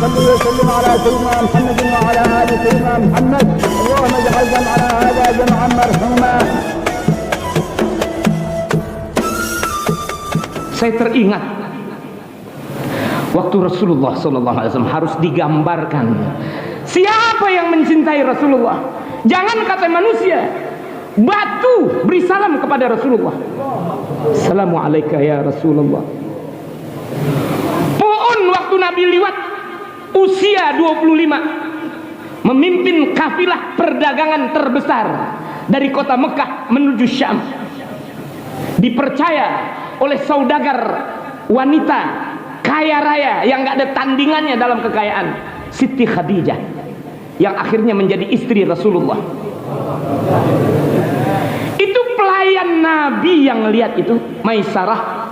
صل وسلم على سيدنا محمد وعلى آل سيدنا محمد. اللهم اجعل جمعنا هذا جمعا مرحوما. Saya teringat waktu Rasulullah SAW harus digambarkan siapa yang mencintai Rasulullah. Jangan kata manusia, batu beri salam kepada Rasulullah. Assalamualaikum ya Rasulullah. Pohon waktu Nabi liwat usia 25 memimpin kafilah perdagangan terbesar dari kota Mekah menuju Syam, dipercaya oleh saudagar wanita kaya raya yang gak ada tandingannya dalam kekayaan, Siti Khadijah, yang akhirnya menjadi istri Rasulullah. Itu pelayan Nabi yang lihat itu, Maisarah.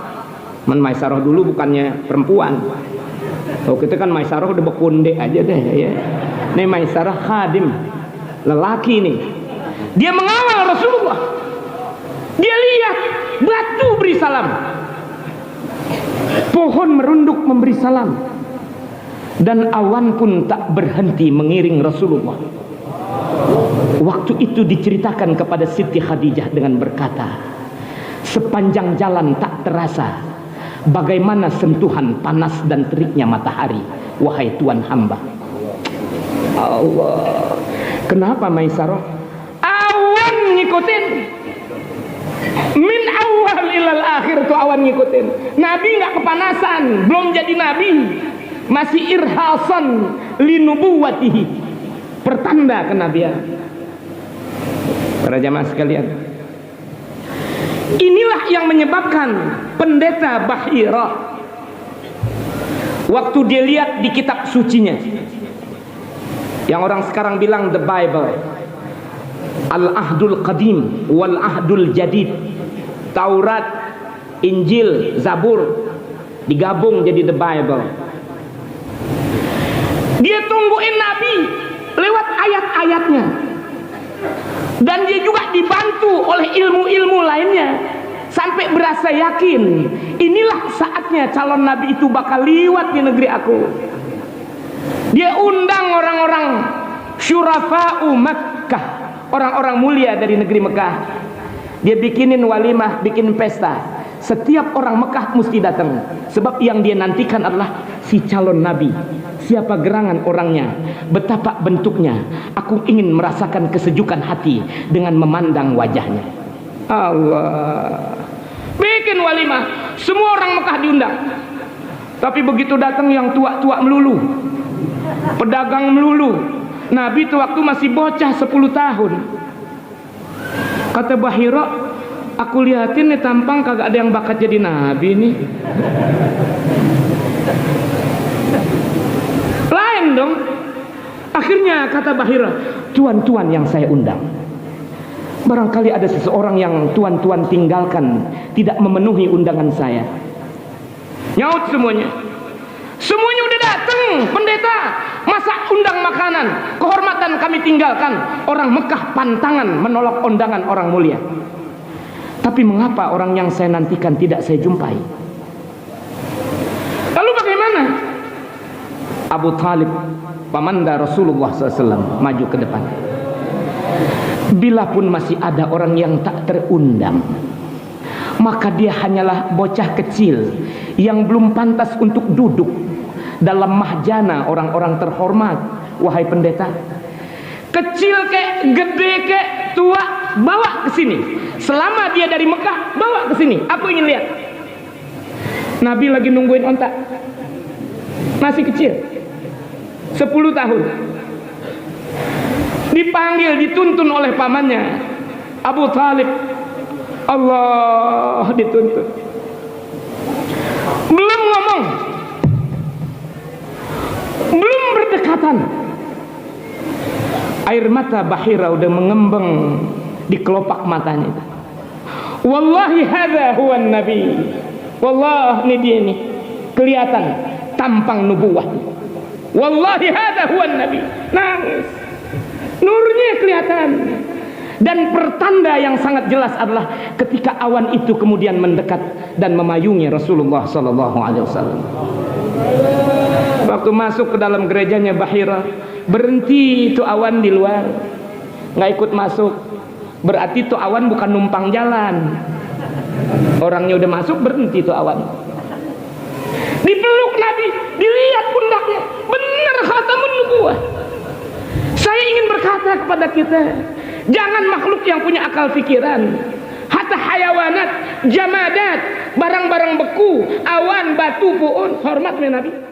Maisarah dulu bukannya perempuan. Oh, kita kan Maisarah udah bekunde aja deh ya. Ini Maisarah khadim, lelaki nih. Dia mengawal Rasulullah. Dia lihat batu beri salam, pohon merunduk memberi salam, dan awan pun tak berhenti mengiring Rasulullah. Waktu itu diceritakan kepada Siti Khadijah dengan berkata, sepanjang jalan tak terasa bagaimana sentuhan panas dan teriknya matahari, wahai Tuhan hamba. Allah, kenapa Maisarah? Awan ngikutin, min awal ilal akhir tuh awan ngikutin. Nabi nggak kepanasan, belum jadi nabi, masih irhasan linubuwatihi, pertanda kenabian. Para jamaah sekalian, inilah yang menyebabkan pendeta Bahira waktu dia lihat di kitab sucinya, yang orang sekarang bilang the Bible, Al-Ahdul Qadim wal Ahdul Jadid, Taurat, Injil, Zabur digabung jadi the Bible. Dia tungguin Nabi lewat ayat-ayatnya, dan dia juga dibantu oleh ilmu-ilmu lainnya sampai berasa yakin inilah saatnya calon Nabi itu bakal liwat di negeri aku. Dia undang orang-orang syurafa'u Makkah, orang-orang mulia dari negeri Mekah. Dia bikinin walimah, bikin pesta. Setiap orang Mekah mesti datang, sebab yang dia nantikan adalah si calon Nabi. Siapa gerangan orangnya, betapa bentuknya. Aku ingin merasakan kesejukan hati dengan memandang wajahnya. Allah, bikin walimah, semua orang Mekah diundang. Tapi begitu datang yang tua-tua melulu, pedagang melulu. Nabi itu waktu masih bocah 10 tahun. Kata Bahira, aku liatin nih tampang kagak ada yang bakat jadi nabi nih. Lain dong. Akhirnya kata Bahira, tuan-tuan yang saya undang, barangkali ada seseorang yang tuan-tuan tinggalkan, tidak memenuhi undangan saya. Nyaut semuanya. Semuanya udah datang, pendeta. Masa undang makanan, kehormatan kami tinggalkan. Orang Mekah pantangan menolak undangan orang mulia. Tapi mengapa orang yang saya nantikan tidak saya jumpai? Lalu bagaimana? Abu Talib, pamanda Rasulullah SAW, maju ke depan. Bila pun masih ada orang yang tak terundang, maka dia hanyalah bocah kecil yang belum pantas untuk duduk dalam mahjana orang-orang terhormat. Wahai pendeta, kecil kek, gede kek, tua, bawa ke sini. Selama dia dari Mekah, bawa ke sini. Aku ingin lihat. Nabi lagi nungguin onta, masih kecil, 10 tahun. Dipanggil, dituntun oleh pamannya Abu Talib. Allah, dituntun. Belum ngomong, belum berdekatan, air mata Bahira udah mengembang di kelopak matanya. Wallahi hadza huwa nabi. Wallah, ini dia nih, kelihatan tampang nubuwah. Wallahi hadza huwa nabi. Nangis, nurnya kelihatan. Dan pertanda yang sangat jelas adalah ketika awan itu kemudian mendekat dan memayungi Rasulullah SAW. Waktu masuk ke dalam gerejanya Bahira, berhenti itu awan di luar, nggak ikut masuk. Berarti itu awan bukan numpang jalan, orangnya udah masuk, berhenti itu awan. Dipeluk Nabi, dilihat pundaknya, benar khatamun nubuwah. Saya ingin berkata kepada kita, jangan makhluk yang punya akal pikiran, hatta hayawanat, jamadat, barang-barang beku, awan, batu, puun, hormat Nabi.